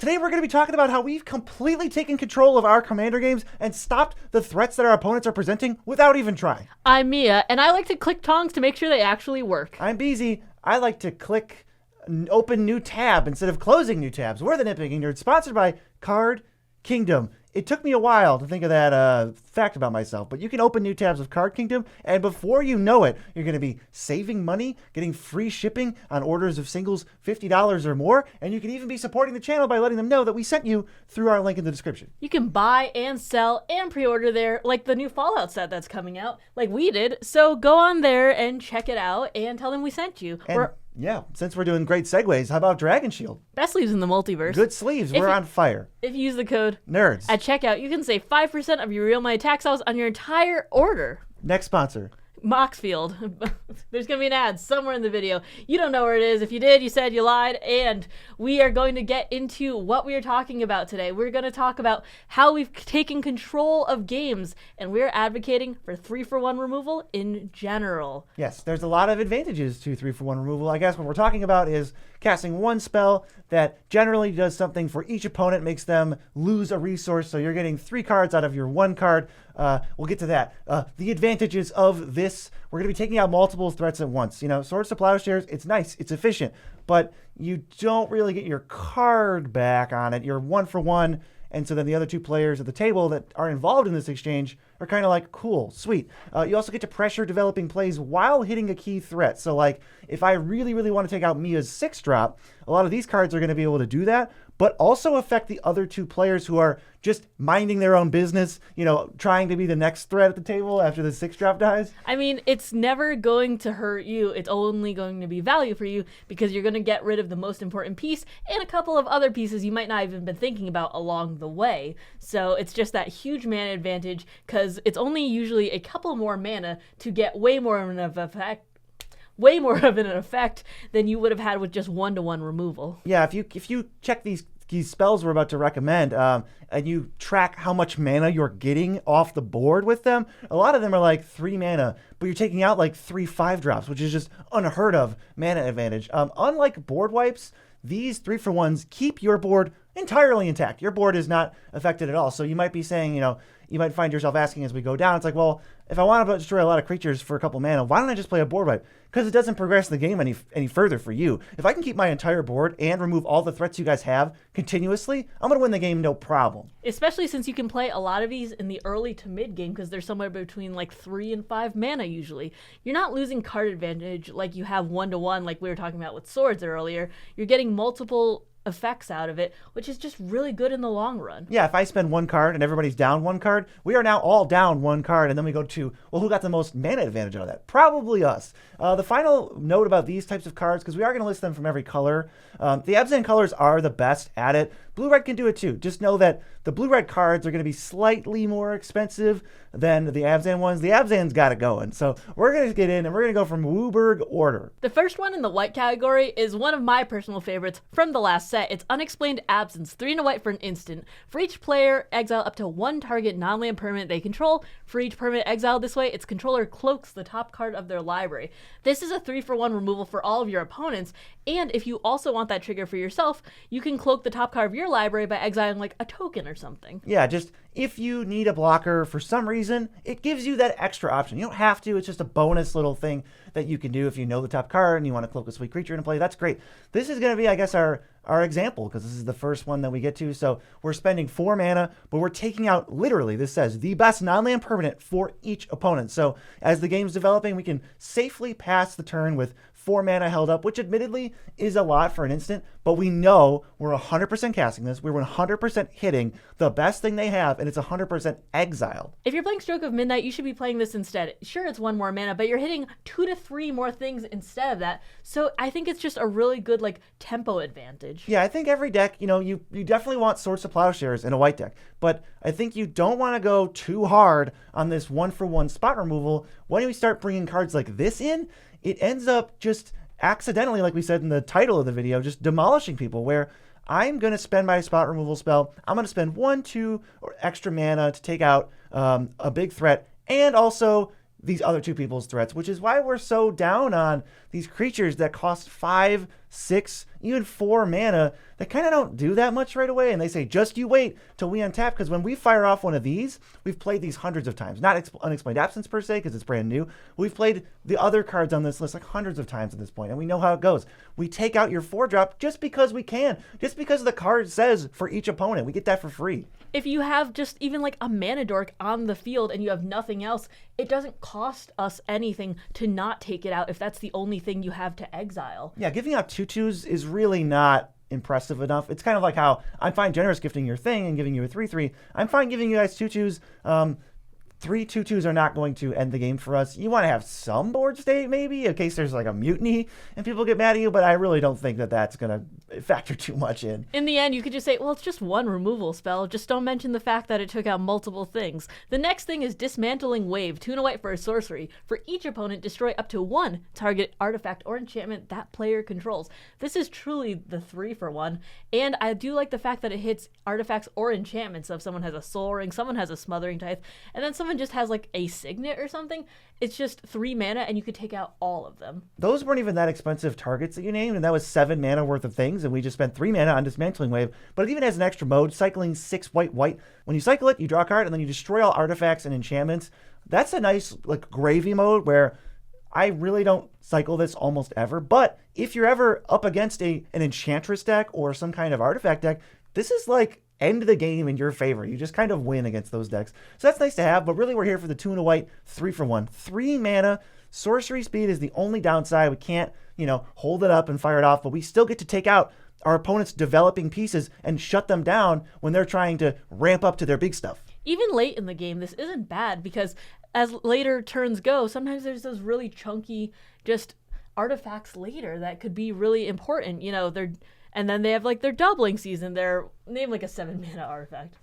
Today we're going to be talking about how we've completely taken control of our Commander games and stopped the threats that our opponents are presenting without even trying. I'm Mia, and I like to click tongs to make sure they actually work. I'm Beezy. I like to click open new tab instead of closing new tabs. We're the Nitpicking Nerds, sponsored by Card Kingdom. It took me a while to think of that fact about myself, but you can open new tabs with Card Kingdom, and before you know it, you're going to be saving money, getting free shipping on orders of singles $50 or more, and you can even be supporting the channel by letting them know that we sent you through our link in the description. You can buy and sell and pre-order there, like the new Fallout set that's coming out, like we did. So go on there and check it out and tell them we sent you. Yeah, since we're doing great segues, how about Dragon Shield? Best sleeves in the multiverse. Good sleeves. We're on fire. If you use the code NERDS at checkout, you can save 5% of your real money tax sales on your entire order. Next sponsor. Moxfield. There's going to be an ad somewhere in the video. You don't know where it is. If you did, you said you lied. And we are going to get into what we are talking about today. We're going to talk about how we've taken control of games, and we're advocating for 3-for-1 removal in general. Yes, there's a lot of advantages to 3-for-1 removal. I guess what we're talking about is casting one spell that generally does something for each opponent, makes them lose a resource, so you're getting 3 cards out of your 1 card. We'll get to that. The advantages of this, we're going to be taking out multiple threats at once. You know, Swords to Plowshares, it's nice, it's efficient, but you don't really get your card back on it. You're 1-for-1, and so then the other 2 players at the table that are involved in this exchange are kind of like, cool, sweet. You also get to pressure developing plays while hitting a key threat. So like, if I really, really want to take out Mia's 6-drop, a lot of these cards are going to be able to do that, but also affect the other 2 players who are just minding their own business, you know, trying to be the next threat at the table after the 6-drop dies. I mean, it's never going to hurt you. It's only going to be value for you because you're going to get rid of the most important piece and a couple of other pieces you might not even been thinking about along the way. So it's just that huge mana advantage because it's only usually a couple more mana to get way more of an effect than you would have had with just 1-to-1 removal. Yeah, if you check these spells we're about to recommend, and you track how much mana you're getting off the board with them, a lot of them are like 3 mana, but you're taking out like 3 5-drops, which is just unheard of mana advantage. Unlike board wipes, these 3-for-1s keep your board entirely intact. Your board is not affected at all. So you might be saying, you know, you might find yourself asking as we go down, it's like, well, if I want to destroy a lot of creatures for a couple mana, why don't I just play a board wipe? Because it doesn't progress the game any further for you. If I can keep my entire board and remove all the threats you guys have continuously, I'm going to win the game no problem. Especially since you can play a lot of these in the early to mid game because they're somewhere between like 3 and 5 mana usually. You're not losing card advantage like you have 1-to-1 like we were talking about with swords earlier. You're getting multiple effects out of it, which is just really good in the long run. Yeah, if I spend 1 card and everybody's down 1 card, we are now all down 1 card, and then we go to, well, who got the most mana advantage out of that? Probably us. The final note about these types of cards, because we are going to list them from every color, the Abzan colors are the best at it. Blue-red can do it too. Just know that the blue-red cards are going to be slightly more expensive than the Abzan ones. The Abzan's got it going. So we're going to get in and we're going to go from Wooburg order. The first one in the white category is one of my personal favorites from the last set. It's Unexplained Absence, 3 and a white for an instant. For each player, exile up to 1 target non-land permanent they control. For each permanent exiled this way, its controller cloaks the top card of their library. This is a 3-for-1 removal for all of your opponents, and if you also want that trigger for yourself, you can cloak the top card of your library by exiling like a token or something. Yeah, just if you need a blocker for some reason, it gives you that extra option. You don't have to. It's just a bonus little thing that you can do if you know the top card and you want to cloak a sweet creature into play. That's great. This is going to be, I guess, our example, because this is the first one that we get to. So we're spending 4 mana, but we're taking out, literally, this says, the best non-land permanent for each opponent. So as the game's developing, we can safely pass the turn with 4 mana held up, which admittedly is a lot for an instant, but we know we're 100% casting this. We're 100% hitting the best thing they have, and it's 100% exiled. If you're playing Stroke of Midnight, you should be playing this instead. Sure, it's 1 more mana, but you're hitting 2 to 3 more things instead of that. So I think it's just a really good like tempo advantage. Yeah, I think every deck, you know, you definitely want Swords to Plowshares in a white deck, but I think you don't want to go too hard on this 1-for-1 spot removal. When we start bringing cards like this in, it ends up just accidentally, like we said in the title of the video, just demolishing people, where I'm going to spend my spot removal spell. I'm going to spend 1, 2, or extra mana to take out a big threat, and also these other 2 people's threats, which is why we're so down on these creatures that cost 5, 6, even 4 mana that kind of don't do that much right away. And they say, just you wait till we untap, because when we fire off one of these, we've played these hundreds of times. Not Unexplained Absence per se, because it's brand new. We've played the other cards on this list like hundreds of times at this point, and we know how it goes. We take out your 4-drop just because we can, just because the card says for each opponent. We get that for free. If you have just even like a mana dork on the field and you have nothing else, it doesn't cost us anything to not take it out if that's the only thing you have to exile. Yeah, giving out 2/2s is really not impressive enough. It's kind of like how I'm fine generous gifting your thing and giving you a 3/3. I'm fine giving you guys 2/2s. 3 2/2s are not going to end the game for us. You want to have some board state maybe in case there's like a mutiny and people get mad at you, but I really don't think that that's going to factor too much in. In the end, you could just say, well, it's just one removal spell. Just don't mention the fact that it took out multiple things. The next thing is Dismantling Wave. 2 and a white for a sorcery. For each opponent, destroy up to 1 target artifact or enchantment that player controls. This is truly the 3-for-1, and I do like the fact that it hits artifacts or enchantments. So if someone has a Soul Ring, someone has a Smothering Tithe, and then someone just has like a Signet or something, it's just 3 mana and you could take out all of them. Those weren't even that expensive targets that you named, and that was 7 mana worth of things, and we just spent 3 mana on Dismantling Wave. But it even has an extra mode, cycling 6 white. When you cycle it, you draw a card, and then you destroy all artifacts and enchantments. That's a nice like gravy mode where I really don't cycle this almost ever. But if you're ever up against an Enchantress deck or some kind of artifact deck, this is like end the game in your favor. You just kind of win against those decks. So that's nice to have, but really we're here for the 2 and a white, 3-for-1. 3 mana. Sorcery speed is the only downside. We can't, hold it up and fire it off, but we still get to take out our opponent's developing pieces and shut them down when they're trying to ramp up to their big stuff. Even late in the game, this isn't bad because as later turns go, sometimes there's those really chunky just artifacts later that could be really important. And then they have like their doubling season. They're named like a 7 mana artifact.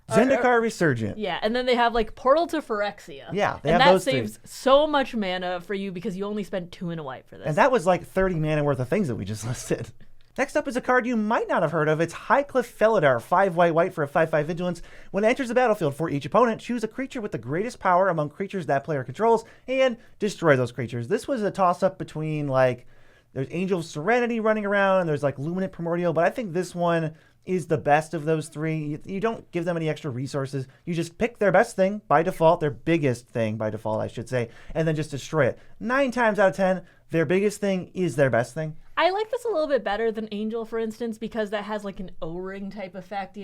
Zendikar Resurgent. Yeah, and then they have like Portal to Phyrexia. Yeah, they and have that those saves so much mana for you because you only spent 2 and a white for this. And that was like 30 mana worth of things that we just listed. Next up is a card you might not have heard of. It's Highcliff Felidar, 5 white for a 5/5 vigilance. When it enters the battlefield for each opponent, choose a creature with the greatest power among creatures that player controls and destroy those creatures. This was a toss-up between like there's Angel of Serenity running around, and there's like Luminant Primordial, but I think this one is the best of those 3. You don't give them any extra resources. You just pick their best thing by default, their biggest thing by default, I should say, and then just destroy it. 9 times out of 10, their biggest thing is their best thing. I like this a little bit better than Angel, for instance, because that has like an O-ring type effect,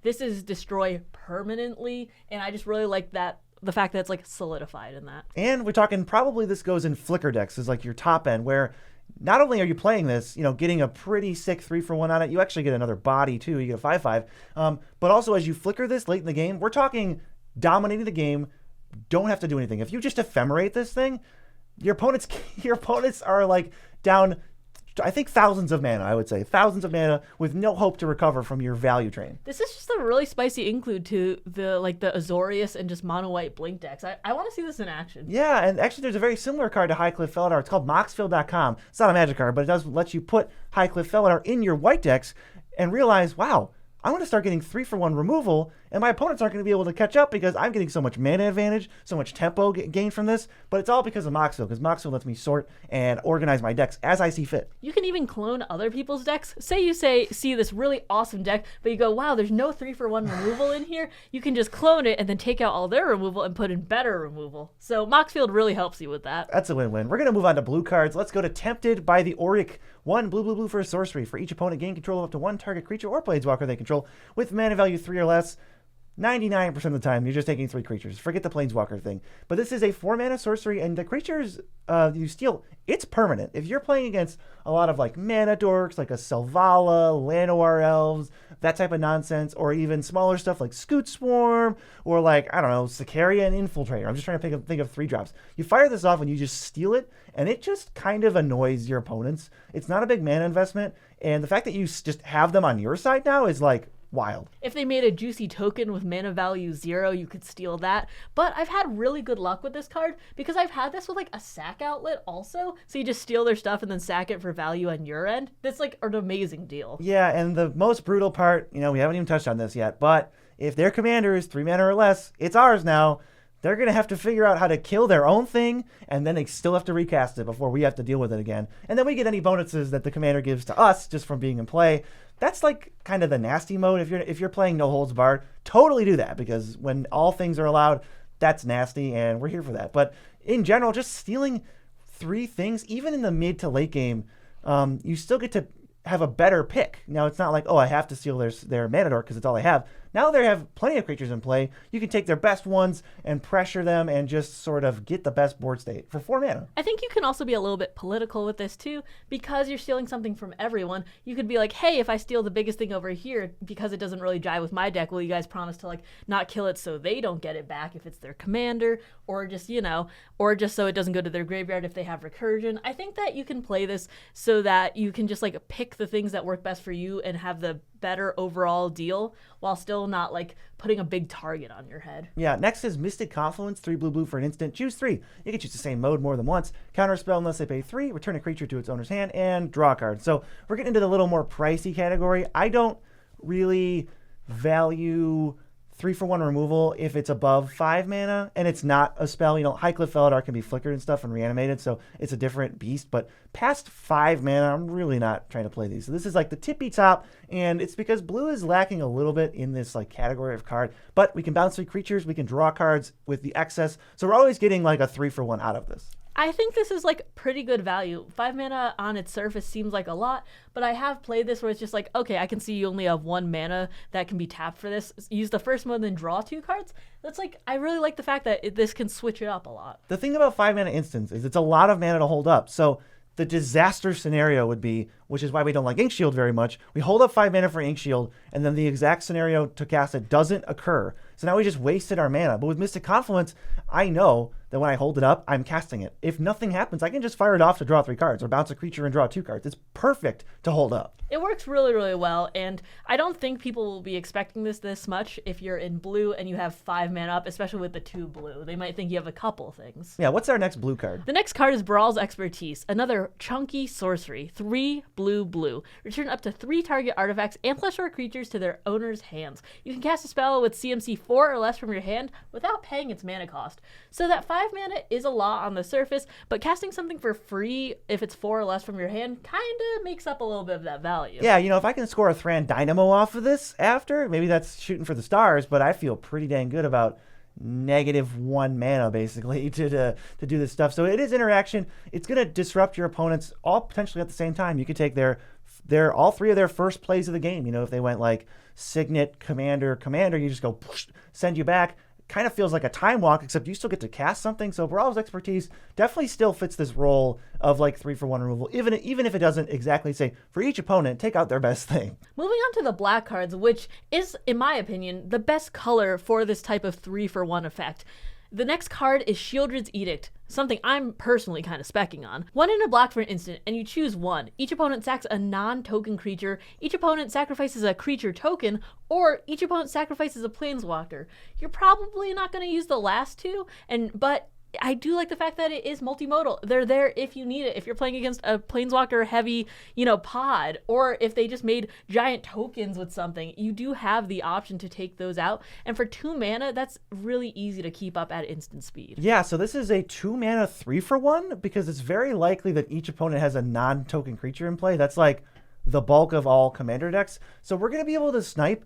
This is destroy permanently, and I just really like that. The fact that it's like solidified in that. And we're talking probably this goes in Flicker decks is like your top end, where not only are you playing this, getting a pretty sick 3-for-1 on it, you actually get another body too. You get a 5/5. But also as you flicker this late in the game, we're talking dominating the game. Don't have to do anything. If you just ephemerate this thing, your opponents are like down, I think thousands of mana, I would say. Thousands of mana with no hope to recover from your value drain. This is just a really spicy include to the Azorius and just mono white blink decks. I want to see this in action. Yeah, and actually there's a very similar card to Highcliff Felidar. It's called Moxfield.com. It's not a magic card, but it does let you put Highcliff Felidar in your white decks and realize, wow, I'm going to start getting 3-for-1 removal, and my opponents aren't going to be able to catch up because I'm getting so much mana advantage, so much tempo gain from this, but it's all because of Moxfield, because Moxfield lets me sort and organize my decks as I see fit. You can even clone other people's decks. Say you see this really awesome deck, but you go, wow, there's no 3-for-1 removal in here. You can just clone it and then take out all their removal and put in better removal. So Moxfield really helps you with that. That's a win-win. We're going to move on to blue cards. Let's go to Tempted by the Auric. 1 blue for a sorcery. For each opponent, gain control of up to 1 target creature or planeswalker they control with mana value 3 or less. 99% of the time, you're just taking 3 creatures. Forget the planeswalker thing. But this is a 4-mana sorcery, and the creatures you steal, it's permanent. If you're playing against a lot of like mana dorks, like a Selvala, Llanowar Elves, that type of nonsense, or even smaller stuff like Scoot Swarm, or like, I don't know, Sicaria and Infiltrator. I'm just trying to think of 3-drops. You fire this off and you just steal it, and it just kind of annoys your opponents. It's not a big mana investment, and the fact that you just have them on your side now is like wild. If they made a juicy token with mana value 0, you could steal that. But I've had really good luck with this card because I've had this with like a sack outlet also. So you just steal their stuff and then sack it for value on your end. That's like an amazing deal. Yeah, and the most brutal part, we haven't even touched on this yet, but if their commander is 3 mana or less, it's ours now. they're going to have to figure out how to kill their own thing, and then they still have to recast it before we have to deal with it again. And then we get any bonuses that the commander gives to us just from being in play. That's like kind of the nasty mode. If you're playing no holds barred, totally do that, because when all things are allowed, that's nasty, and we're here for that. But in general, just stealing 3 things, even in the mid to late game, you still get to have a better pick. Now, it's not like, oh, I have to steal their mana dork because it's all I have. Now they have plenty of creatures in play. You can take their best ones and pressure them and just sort of get the best board state for 4 mana. I think you can also be a little bit political with this too, because you're stealing something from everyone. You could be like, hey, if I steal the biggest thing over here because it doesn't really jive with my deck, will you guys promise to like not kill it so they don't get it back if it's their commander, or just, or just so it doesn't go to their graveyard if they have recursion. I think that you can play this so that you can just like pick the things that work best for you and have the better overall deal while still not like putting a big target on your head. Yeah, next is Mystic Confluence, 3 blue for an instant. Choose 3. You can choose the same mode more than once. Counter a spell unless they pay 3, return a creature to its owner's hand, and draw a card. So we're getting into the little more pricey category. I don't really value 3-for-1 removal if it's above 5 mana and it's not a spell. Highcliff Felidar can be flickered and stuff and reanimated, so it's a different beast. But past 5 mana, I'm really not trying to play these. So this is like the tippy top, and it's because blue is lacking a little bit in this like category of card. But we can bounce 3 creatures, we can draw cards with the excess, so we're always getting like a 3-for-1 out of this. I think this is like pretty good value. 5 mana on its surface seems like a lot, but I have played this where it's just like, okay, I can see you only have 1 mana that can be tapped for this. Use the first mode, then draw 2 cards. That's like, I really like the fact that this can switch it up a lot. The thing about 5 mana instants is it's a lot of mana to hold up. So the disaster scenario would be, which is why we don't like Ink Shield very much, we hold up 5 mana for Ink Shield, and then the exact scenario to cast it doesn't occur. So now we just wasted our mana. But with Mystic Confluence, I know that when I hold it up, I'm casting it. If nothing happens, I can just fire it off to draw 3 cards, or bounce a creature and draw 2 cards. It's perfect to hold up. It works really, really well, and I don't think people will be expecting this much if you're in blue and you have 5 mana up, especially with the 2 blue. They might think you have a couple things. Yeah, what's our next blue card? The next card is Brawl's Expertise, another chunky sorcery. 3 blue. Return up to 3 target artifacts and +4 creatures to their owner's hands. You can cast a spell with CMC 4 or less from your hand without paying its mana cost. So that 5 mana is a lot on the surface, but casting something for free if it's 4 or less from your hand kind of makes up a little bit of that value. Yeah, if I can score a Thran Dynamo off of this after, maybe that's shooting for the stars, but I feel pretty dang good about -1 mana basically to do this stuff. So it is interaction. It's going to disrupt your opponents all potentially at the same time. You could take their all 3 of their first plays of the game. If they went like Signet, Commander, you just go send you back. Kind of feels like a time walk, except you still get to cast something. So Brawl's Expertise definitely still fits this role of like 3-for-1 removal, even if it doesn't exactly say for each opponent, take out their best thing. Moving on to the black cards, which is, in my opinion, the best color for this type of 3-for-1 effect. The next card is Shieldred's Edict, something I'm personally kind of specking on. 1 in a black for an instant, and you choose 1. Each opponent sacks a non-token creature, each opponent sacrifices a creature token, or each opponent sacrifices a planeswalker. You're probably not going to use the last 2, but I do like the fact that it is multimodal. They're there if you need it. If you're playing against a planeswalker heavy, pod, or if they just made giant tokens with something, you do have the option to take those out. And for 2 mana, that's really easy to keep up at instant speed. Yeah, so this is a 2 mana 3-for-1 because it's very likely that each opponent has a non-token creature in play. That's like the bulk of all commander decks. So we're going to be able to snipe.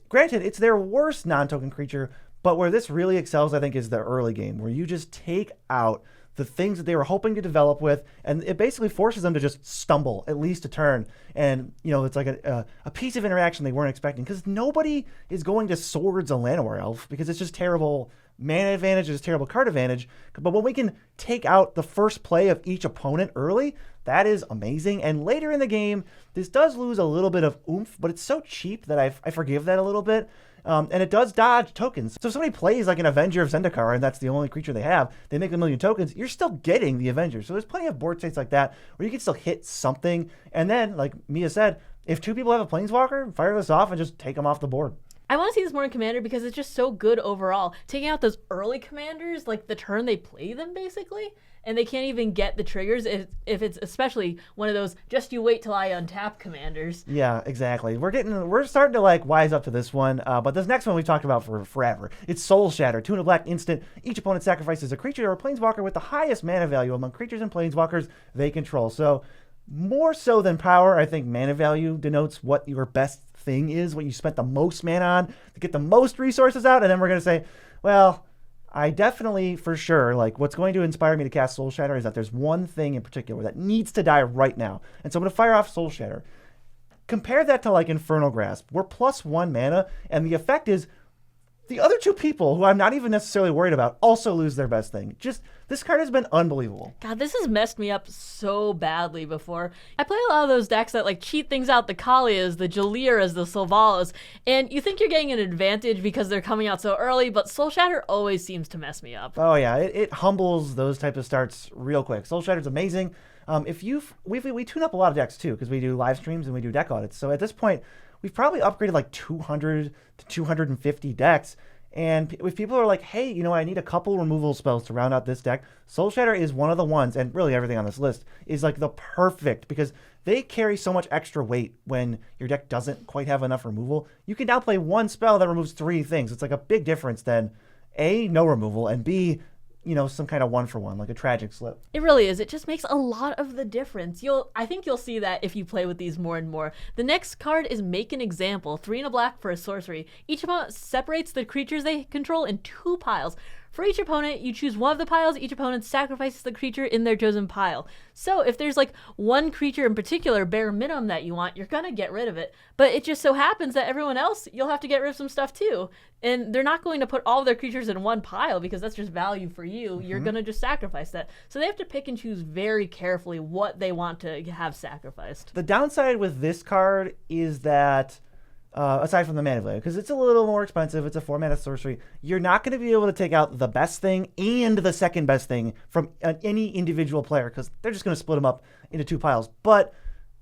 Granted, it's their worst non-token creature, but where this really excels, I think, is the early game, where you just take out the things that they were hoping to develop with, and it basically forces them to just stumble at least a turn. And, it's like a piece of interaction they weren't expecting, because nobody is going to Swords a Llanowar Elf, because it's just terrible mana advantage, it's terrible card advantage. But when we can take out the first play of each opponent early, that is amazing. And later in the game, this does lose a little bit of oomph, but it's so cheap that I forgive that a little bit. And it does dodge tokens. So if somebody plays like an Avenger of Zendikar and that's the only creature they have, they make 1,000,000 tokens, you're still getting the Avenger. So there's plenty of board states like that where you can still hit something. And then, like Mia said, if 2 people have a Planeswalker, fire this off and just take them off the board. I want to see this more in Commander because it's just so good overall. Taking out those early commanders, like the turn they play them, basically, and they can't even get the triggers if it's especially one of those just you wait till I untap commanders. Yeah, exactly. We're starting to like wise up to this one, but this next one we've talked about for forever. It's Soul Shatter. 2 and a black instant. Each opponent sacrifices a creature or a planeswalker with the highest mana value among creatures and planeswalkers they control. So more so than power, I think mana value denotes what your best thing is, what you spent the most mana on to get the most resources out, and then we're going to say, well, I definitely, for sure, like what's going to inspire me to cast Soul Shatter is that there's one thing in particular that needs to die right now. And so I'm going to fire off Soul Shatter. Compare that to like Infernal Grasp. We're +1 mana, and the effect is the other 2 people, who I'm not even necessarily worried about, also lose their best thing. Just, this card has been unbelievable. God, this has messed me up so badly before. I play a lot of those decks that like cheat things out, the Kalias, the Jaliras, the Sylvanas, and you think you're getting an advantage because they're coming out so early, but Soul Shatter always seems to mess me up. Oh yeah, it humbles those type of starts real quick. Soul Shatter's amazing. We tune up a lot of decks too, because we do live streams and we do deck audits. So at this point, we've probably upgraded like 200 to 250 decks. And if people are like, hey, you know, I need a couple removal spells to round out this deck, Soul Shatter is one of the ones, and really everything on this list is like the perfect, because they carry so much extra weight when your deck doesn't quite have enough removal. You can now play one spell that removes 3 things. It's like a big difference than A, no removal, and B, you know, some kind of 1-for-1, like a tragic slip. It really is. It just makes a lot of the difference. I think you'll see that if you play with these more and more. The next card is Make an Example. 3 and a black for a sorcery. Each opponent separates the creatures they control in 2 piles. For each opponent, you choose one of the piles. Each opponent sacrifices the creature in their chosen pile. So if there's like one creature in particular, bare minimum, that you want, you're going to get rid of it. But it just so happens that everyone else, you'll have to get rid of some stuff too. And they're not going to put all of their creatures in one pile because that's just value for you. Mm-hmm. You're going to just sacrifice that. So they have to pick and choose very carefully what they want to have sacrificed. The downside with this card is that aside from the mana value, because it's a little more expensive, it's a 4-mana sorcery, you're not going to be able to take out the best thing and the second best thing from any individual player, because they're just going to split them up into 2 piles. But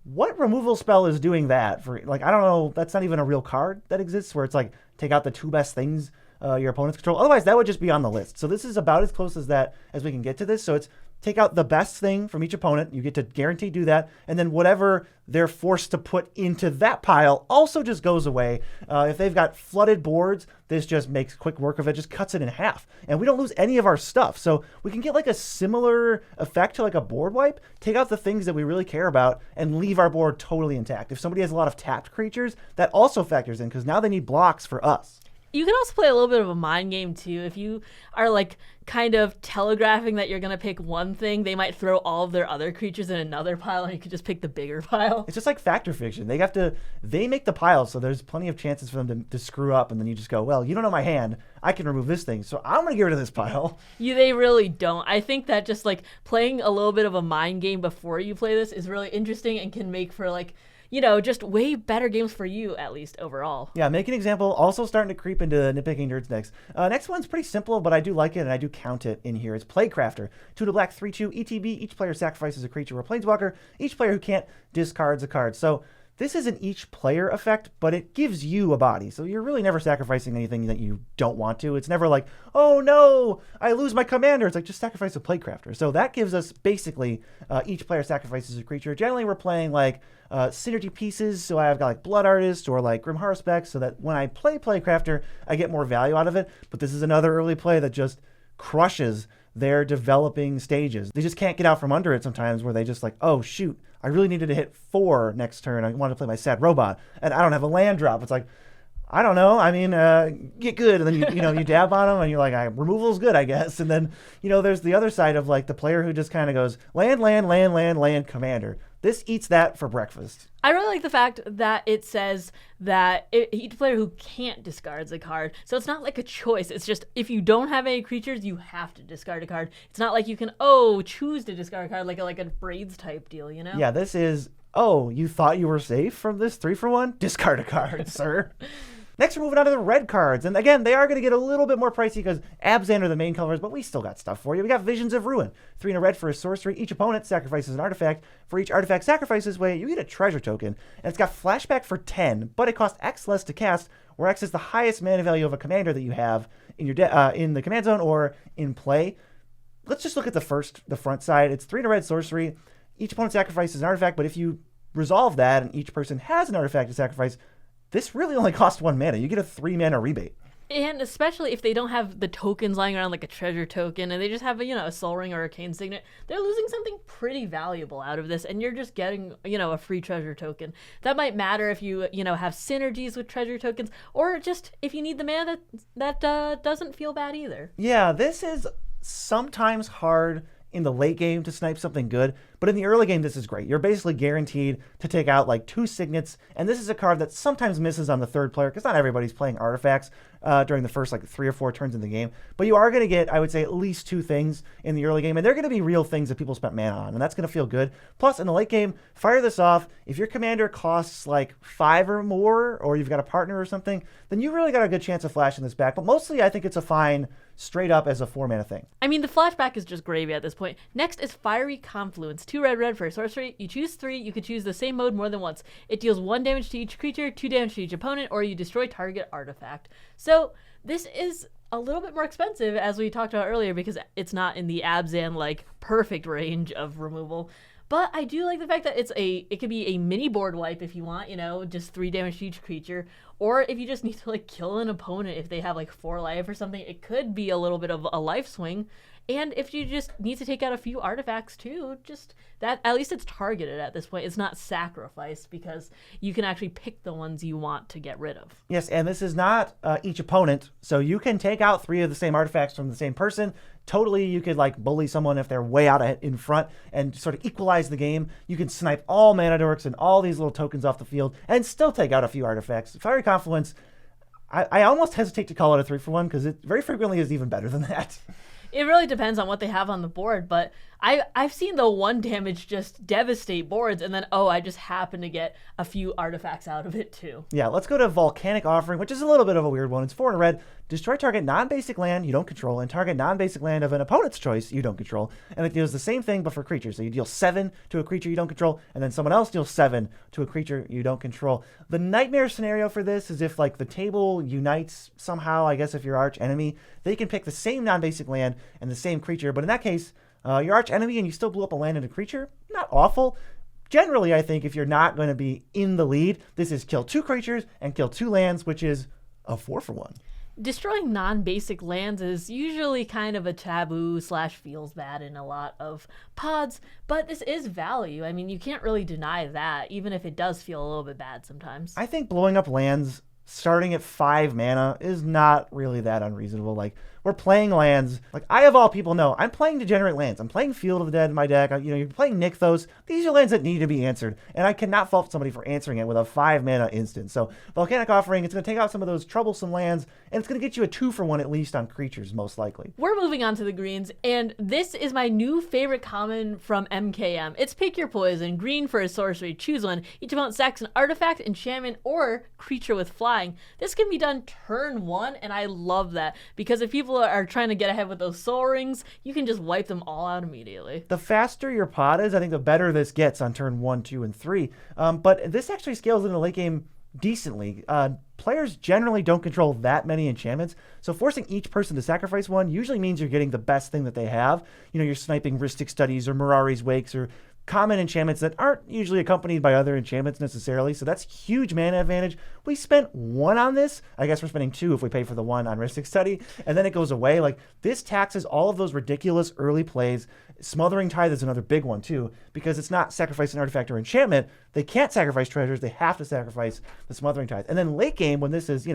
what removal spell is doing that for, like, I don't know, that's not even a real card that exists where it's like, take out the 2 best things your opponents control. Otherwise, that would just be on the list. So this is about as close as we can get to this. So it's take out the best thing from each opponent. You get to guarantee do that. And then whatever they're forced to put into that pile also just goes away. If they've got flooded boards, this just makes quick work of it, just cuts it in half. And we don't lose any of our stuff. So we can get like a similar effect to like a board wipe, take out the things that we really care about and leave our board totally intact. If somebody has a lot of tapped creatures, that also factors in because now they need blocks for us. You can also play a little bit of a mind game too. If you are like kind of telegraphing that you're going to pick one thing, they might throw all of their other creatures in another pile and you could just pick the bigger pile. It's just like Fact or Fiction. They make the piles, so there's plenty of chances for them to screw up, and then you just go, well, you don't know my hand. I can remove this thing, so I'm going to get rid of this pile. They really don't. I think that just like playing a little bit of a mind game before you play this is really interesting and can make for like, you know, just way better games for you, at least overall. Yeah, Make an Example, also starting to creep into Nitpicking Nerds next. Next one's pretty simple, but I do like it, and I do count it in here. It's Plaguecrafter. 2 to black, 3/2, ETB. Each player sacrifices a creature or a planeswalker. Each player who can't discards a card. So this is an each player effect, but it gives you a body. So you're really never sacrificing anything that you don't want to. It's never like, oh no, I lose my commander. It's like, just sacrifice a Plaguecrafter. So that gives us basically each player sacrifices a creature. Generally, we're playing like synergy pieces. So I've got like Blood Artist or like Grim Harspec, so that when I play Plaguecrafter, I get more value out of it. But this is another early play that just crushes their developing stages. They just can't get out from under it sometimes, where they just like, oh shoot, I really needed to hit 4 next turn. I wanted to play my sad robot, and I don't have a land drop. It's like, I don't know. I mean, get good, and then you dab on them, and you're like, removal's good, I guess. And then there's the other side of like the player who just kind of goes land, commander. This eats that for breakfast. I really like the fact that it says that each player who can't discards a card. So it's not like a choice. It's just if you don't have any creatures, you have to discard a card. It's not like you can choose to discard a card like a Braids type deal, you know? Yeah, this is, you thought you were safe from this 3-for-1? Discard a card, sir. Next, we're moving on to the red cards. And again, they are going to get a little bit more pricey because Abzan are the main colors, but we still got stuff for you. We got Visions of Ruin. 3 in a red for a sorcery. Each opponent sacrifices an artifact. For each artifact sacrificed this way, you get a treasure token. And it's got flashback for 10, but it costs X less to cast, where X is the highest mana value of a commander that you have in your in the command zone or in play. Let's just look at the front side. It's 3 in a red sorcery. Each opponent sacrifices an artifact, but if you resolve that and each person has an artifact to sacrifice, this really only costs 1 mana. You get a 3 mana rebate. And especially if they don't have the tokens lying around like a treasure token and they just have a Soul Ring or Arcane Signet, they're losing something pretty valuable out of this, and you're just getting a free treasure token. That might matter if you have synergies with treasure tokens, or just if you need the mana that doesn't feel bad either. Yeah, this is sometimes hard in the late game to snipe something good, but in the early game, this is great. You're basically guaranteed to take out like 2 signets, and this is a card that sometimes misses on the third player because not everybody's playing artifacts during the first like 3 or 4 turns in the game. But you are going to get, I would say, at least 2 things in the early game, and they're going to be real things that people spent mana on, and that's going to feel good. Plus, in the late game, fire this off. If your commander costs like 5 or more, or you've got a partner or something, then you really got a good chance of flashing this back. But mostly, I think it's a fine straight up as a 4 mana thing. I mean, the flashback is just gravy at this point. Next is Fiery Confluence. 2 red for a sorcery. You choose 3. You could choose the same mode more than once. It deals 1 damage to each creature, 2 damage to each opponent, or you destroy target artifact. So this is a little bit more expensive, as we talked about earlier, because it's not in the Abzan like perfect range of removal. But I do like the fact that it could be a mini board wipe if you want, just 3 damage to each creature. Or if you just need to like kill an opponent if they have like 4 life or something, it could be a little bit of a life swing. And if you just need to take out a few artifacts too, just that, at least it's targeted at this point. It's not sacrificed because you can actually pick the ones you want to get rid of. Yes, and this is not each opponent, so you can take out 3 of the same artifacts from the same person. Totally, you could like bully someone if they're way out in front and sort of equalize the game. You can snipe all mana dorks and all these little tokens off the field and still take out a few artifacts. Fiery Confluence, I almost hesitate to call it a 3-for-1 because it very frequently is even better than that. It really depends on what they have on the board, but I've seen the 1 damage just devastate boards, and then, I just happen to get a few artifacts out of it too. Yeah, let's go to Volcanic Offering, which is a little bit of a weird one. It's 4 in a red. Destroy target non-basic land you don't control and target non-basic land of an opponent's choice you don't control. And it deals the same thing, but for creatures. So you deal 7 to a creature you don't control, and then someone else deals 7 to a creature you don't control. The nightmare scenario for this is if like the table unites somehow, I guess if your arch enemy, they can pick the same non-basic land and the same creature. But in that case, your arch enemy and you still blew up a land and a creature, not awful. Generally, I think if you're not going to be in the lead, this is kill 2 creatures and kill 2 lands, which is a 4-for-1. Destroying non-basic lands is usually kind of a taboo / feels bad in a lot of pods, but this is value. I mean, you can't really deny that, even if it does feel a little bit bad sometimes. I think blowing up lands starting at 5 mana is not really that unreasonable. Like, we're playing lands. Like, I, of all people, know I'm playing degenerate lands. I'm playing Field of the Dead in my deck. You're playing Nykthos. These are lands that need to be answered, and I cannot fault somebody for answering it with a 5 mana instant. So, Volcanic Offering, it's going to take out some of those troublesome lands, and it's going to get you a 2-for-1 at least on creatures, most likely. We're moving on to the greens, and this is my new favorite common from MKM. It's Pick Your Poison. Green for a sorcery. Choose one. Each opponent sacks an artifact, enchantment, or creature with flying. This can be done turn 1, and I love that, because if people are trying to get ahead with those soul rings, you can just wipe them all out immediately. The faster your pod is, I think the better this gets on turn 1, 2, and 3. But this actually scales in the late game decently. Players generally don't control that many enchantments, so forcing each person to sacrifice one usually means you're getting the best thing that they have. You're sniping Rhystic Studies or Mirari's Wakes or common enchantments that aren't usually accompanied by other enchantments necessarily, so that's huge mana advantage. We spent 1 on this. I guess we're spending 2 if we pay for the 1 on Rhystic Study, and then it goes away. Like, this taxes all of those ridiculous early plays. Smothering Tithe is another big one too, because it's not sacrifice an artifact or enchantment. They can't sacrifice treasures. They have to sacrifice the Smothering Tithe. And then late game, when this is,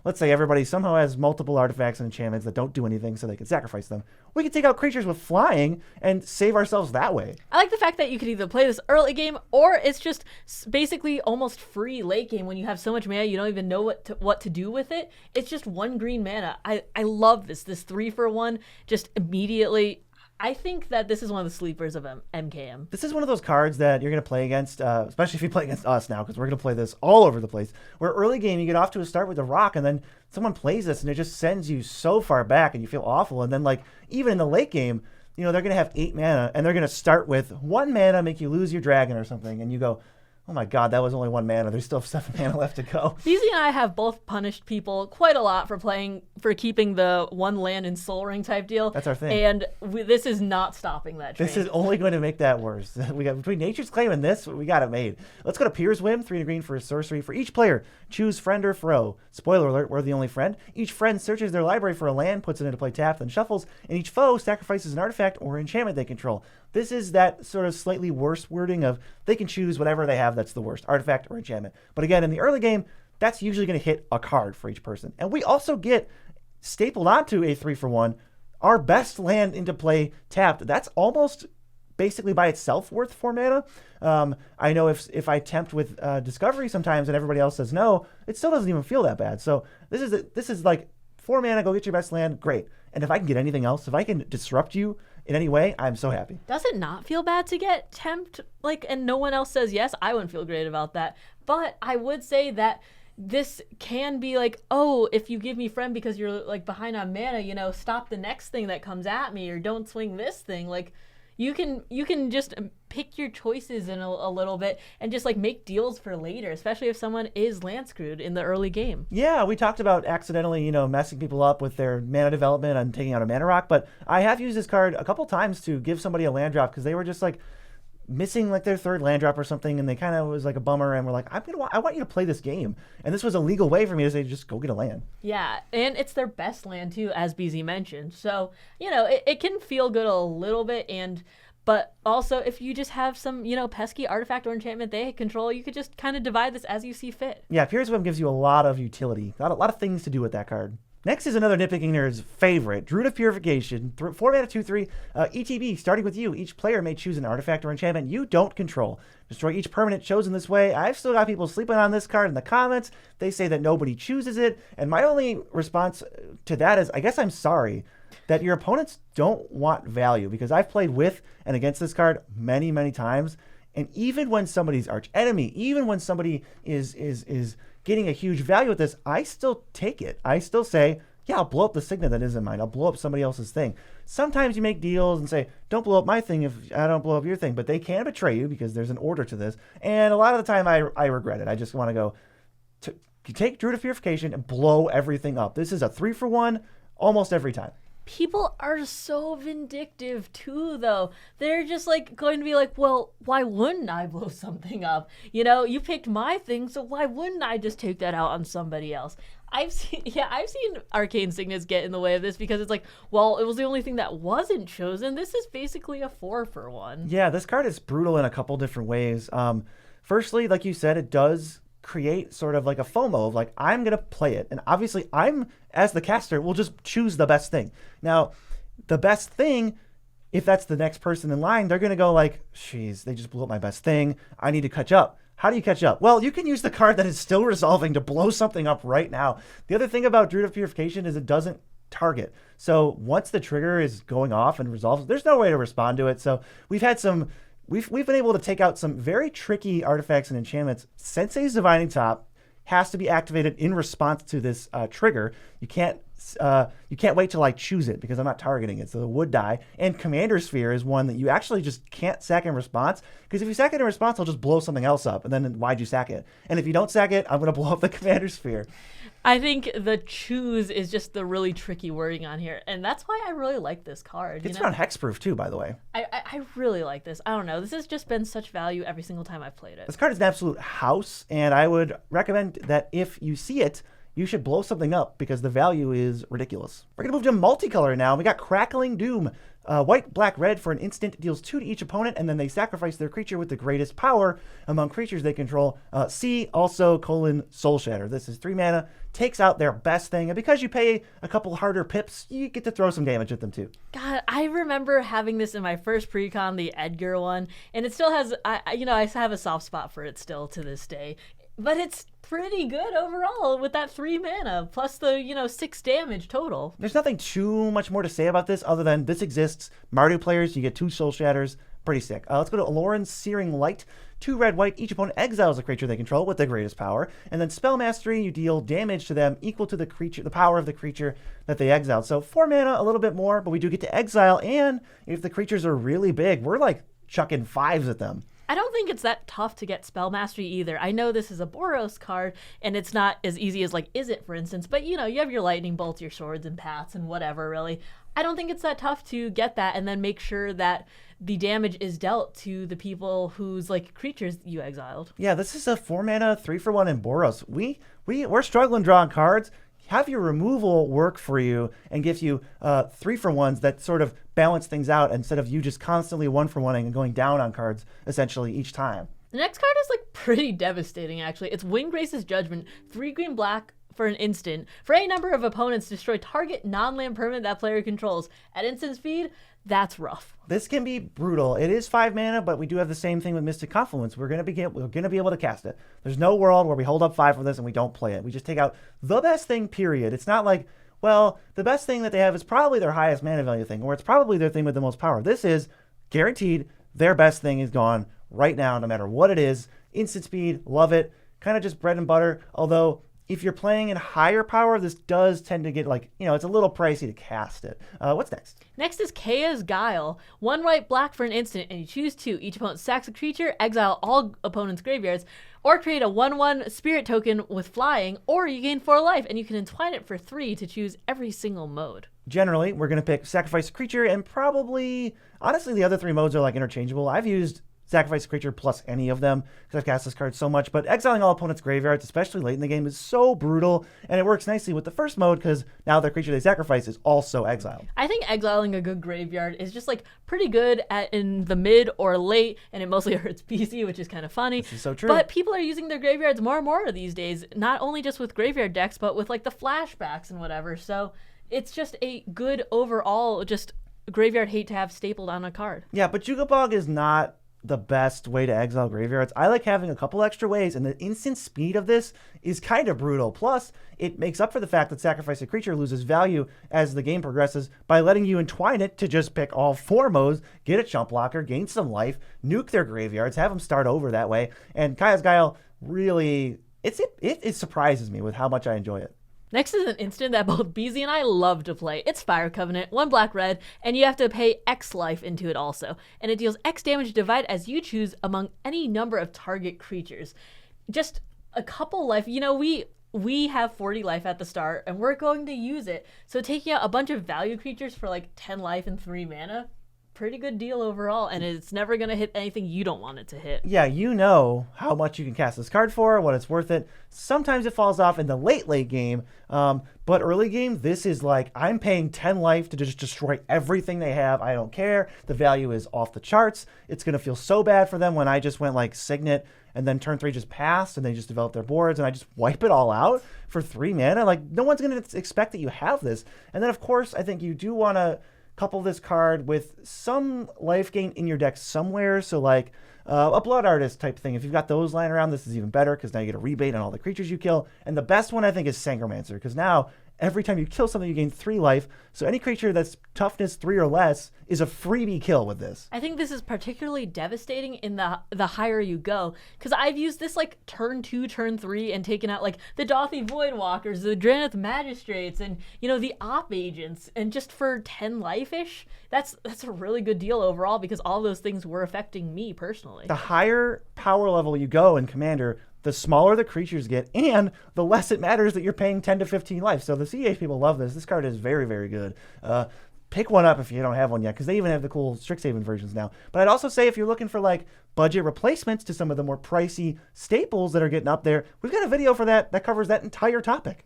let's say everybody somehow has multiple artifacts and enchantments that don't do anything so they can sacrifice them. We can take out creatures with flying and save ourselves that way. I like the fact that you can either play this early game or it's just basically almost free late game when you have so much mana you don't even know what to do with it. It's just 1 green mana. I love this 3-for-1 just immediately. I think that this is one of the sleepers of MKM. This is one of those cards that you're going to play against, especially if you play against us now, because we're going to play this all over the place. Where early game, you get off to a start with a rock, and then someone plays this, and it just sends you so far back, and you feel awful. And then, like, even in the late game, they're going to have 8 mana, and they're going to start with 1 mana, make you lose your dragon or something, and you go, oh my god, that was only 1 mana. There's still 7 mana left to go. BZ and I have both punished people quite a lot for keeping the 1 land and Soul Ring type deal. That's our thing. And this is not stopping that train. This is only going to make that worse. We got between Nature's Claim and this, we got it made. Let's go to Pier's Whim, 3 and a green for a sorcery. For each player, choose friend or foe. Spoiler alert, we're the only friend. Each friend searches their library for a land, puts it into play tapped, then shuffles, and each foe sacrifices an artifact or enchantment they control. This is that sort of slightly worse wording of they can choose whatever they have that's the worst, artifact or enchantment. But again, in the early game, that's usually going to hit a card for each person. And we also get stapled onto a 3-for-1, our best land into play tapped. That's almost basically by itself worth 4 mana. I know if I tempt with Discovery sometimes and everybody else says no, it still doesn't even feel that bad. So this is like 4 mana, go get your best land, great. And if I can get anything else, if I can disrupt you in any way, I'm so happy. Does it not feel bad to get tempt, and no one else says yes? I wouldn't feel great about that. But I would say that this can be like, oh, if you give me friend because you're like behind on mana, stop the next thing that comes at me, or don't swing this thing. Like, you can just pick your choices in a little bit and just like make deals for later, especially if someone is land screwed in the early game. Yeah, we talked about accidentally, messing people up with their mana development and taking out a mana rock, but I have used this card a couple times to give somebody a land drop because they were just like missing like their 3rd land drop or something, and they kind of was like a bummer, and we're like, I want you to play this game. And this was a legal way for me to say, just go get a land. Yeah, and it's their best land too, as BZ mentioned. So, it can feel good a little bit, but also if you just have some, pesky artifact or enchantment they control, you could just kind of divide this as you see fit. Yeah, Pier's Whim gives you a lot of utility, a lot of things to do with that card. Next is another Nitpicking Nerd's favorite, Druid of Purification, 4 mana 2/3, ETB, starting with you. Each player may choose an artifact or enchantment you don't control. Destroy each permanent chosen this way. I've still got people sleeping on this card in the comments. They say that nobody chooses it, and my only response to that is, I guess I'm sorry that your opponents don't want value, because I've played with and against this card many, many times, and even when somebody's arch enemy, even when somebody is getting a huge value with this, I still take it. I still say, yeah, I'll blow up the signet that isn't mine. I'll blow up somebody else's thing. Sometimes you make deals and say, don't blow up my thing if I don't blow up your thing. But they can betray you because there's an order to this. And a lot of the time I regret it. I just want to go, you take Druid of Purification and blow everything up. This is a 3-for-1 almost every time. People are so vindictive too, though. They're just like going to be like, well, why wouldn't I blow something up? You picked my thing, so why wouldn't I just take that out on somebody else? I've seen Arcane Signets get in the way of this because it's like, well, it was the only thing that wasn't chosen. This is basically a 4-for-1. Yeah, this card is brutal in a couple different ways. Firstly, like you said, it does create sort of like a FOMO of like, I'm going to play it. And obviously I'm, as the caster, will just choose the best thing. Now, the best thing, if that's the next person in line, they're going to go like, jeez, they just blew up my best thing. I need to catch up. How do you catch up? Well, you can use the card that is still resolving to blow something up right now. The other thing about Druid of Purification is it doesn't target. So once the trigger is going off and resolves, there's no way to respond to it. So we've been able to take out some very tricky artifacts and enchantments. Sensei's Divining Top has to be activated in response to this trigger. You can't wait till I choose it because I'm not targeting it, so it would die. And Commander Sphere is one that you actually just can't sack in response, because if you sack it in response, I'll just blow something else up, and then why'd you sack it? And if you don't sack it, I'm going to blow up the Commander Sphere. I think the choose is just the really tricky wording on here, and that's why I really like this card. It's not hexproof too, by the way. I really like this. I don't know. This has just been such value every single time I've played it. This card is an absolute house, and I would recommend that if you see it, you should blow something up because the value is ridiculous. We're going to move to multicolor now. We got Crackling Doom. White, black, red for an instant, deals 2 to each opponent, and then they sacrifice their creature with the greatest power among creatures they control. C, also, Soul Shatter. This is 3 mana, takes out their best thing, and because you pay a couple harder pips, you get to throw some damage at them too. God, I remember having this in my first precon, the Edgar one, and it still has, I have a soft spot for it still to this day. But it's pretty good overall with that 3 mana, plus the, 6 damage total. There's nothing too much more to say about this other than this exists. Mardu players, you get 2 Soul Shatters. Pretty sick. Let's go to Aloran's Searing Light. 2 red, white. Each opponent exiles a creature they control with the greatest power. And then Spell Mastery, you deal damage to them equal to the power of the creature that they exiled. So 4 mana, a little bit more, but we do get to exile. And if the creatures are really big, we're like chucking 5s at them. I don't think it's that tough to get Spell Mastery either. I know this is a Boros card, and it's not as easy as, like, Izzet, for instance, but, you have your Lightning Bolts, your Swords and Paths, and whatever, really. I don't think it's that tough to get that and then make sure that the damage is dealt to the people whose, like, creatures you exiled. Yeah, this is a 4 mana, 3-for-1 in Boros. We're struggling drawing cards. Have your removal work for you and give you 3-for-1s that sort of balance things out instead of you just constantly 1-for-1ing and going down on cards essentially each time. The next card is like pretty devastating, actually. It's Windgrace's Judgment, 3 green black for an instant. For any number of opponents, destroy target non-land permanent that player controls. At instant speed, that's rough. This can be brutal. It is 5 mana, but we do have the same thing with Mystic Confluence. We're gonna be able to cast it. There's no world where we hold up 5 for this and we don't play it. We just take out the best thing, period. It's not like, well, the best thing that they have is probably their highest mana value thing, or it's probably their thing with the most power. This is guaranteed their best thing is gone right now, no matter what it is. Instant speed, love it. Kind of just bread and butter, although if you're playing in higher power, this does tend to get it's a little pricey to cast it. What's next? Next is Kaya's Guile. 1 white, black for an instant, and you choose 2. Each opponent sacks a creature, exile all opponents' graveyards, or create a 1/1 spirit token with flying, or you gain 4 life, and you can entwine it for 3 to choose every single mode. Generally, we're going to pick Sacrifice a Creature, and probably, honestly, the other 3 modes are like interchangeable. I've used Sacrifice a Creature plus any of them because I've cast this card so much, but exiling all opponents' graveyards, especially late in the game, is so brutal, and it works nicely with the first mode because now the creature they sacrifice is also exiled. I think exiling a good graveyard is just like pretty good in the mid or late, and it mostly hurts PC, which is kind of funny. This is so true. But people are using their graveyards more and more these days, not only just with graveyard decks, but with like the flashbacks and whatever. So it's just a good overall just graveyard hate to have stapled on a card. Yeah, but Jugabog is not the best way to exile graveyards. I like having a couple extra ways, and the instant speed of this is kind of brutal. Plus, it makes up for the fact that Sacrifice a Creature loses value as the game progresses by letting you entwine it to just pick all 4 modes, get a chump blocker, gain some life, nuke their graveyards, have them start over that way. And Kaya's Guile really, it surprises me with how much I enjoy it. Next is an instant that both BZ and I love to play. It's Fire Covenant, 1 black red, and you have to pay X life into it also. And it deals X damage divided as you choose among any number of target creatures. Just a couple life. We have 40 life at the start, and we're going to use it. So taking out a bunch of value creatures for like 10 life and 3 mana, pretty good deal overall, and it's never going to hit anything you don't want it to hit. Yeah, you know how much you can cast this card for, what it's worth it. Sometimes it falls off in the late game, but early game, this is like, I'm paying 10 life to just destroy everything they have. I don't care. The value is off the charts. It's going to feel so bad for them when I just went like Signet, and then turn 3 just passed, and they just develop their boards, and I just wipe it all out for 3 mana. Like, no one's going to expect that you have this. And then, of course, I think you do want to couple this card with some life gain in your deck somewhere. So like a Blood Artist type thing. If you've got those lying around, this is even better because now you get a rebate on all the creatures you kill. And the best one I think is Sangromancer, because now every time you kill something, you gain 3 life. So any creature that's toughness 3 or less is a freebie kill with this. I think this is particularly devastating in the higher you go, because I've used this like turn 2, turn 3, and taken out like the Dothy Voidwalkers, the Draneth Magistrates, and the Op Agents, and just for 10 life-ish, that's a really good deal overall because all those things were affecting me personally. The higher power level you go in Commander, the smaller the creatures get, and the less it matters that you're paying 10 to 15 life. So the CH people love this. This card is very, very good. Pick one up if you don't have one yet, because they even have the cool Strixhaven versions now. But I'd also say if you're looking for like budget replacements to some of the more pricey staples that are getting up there, we've got a video for that covers that entire topic.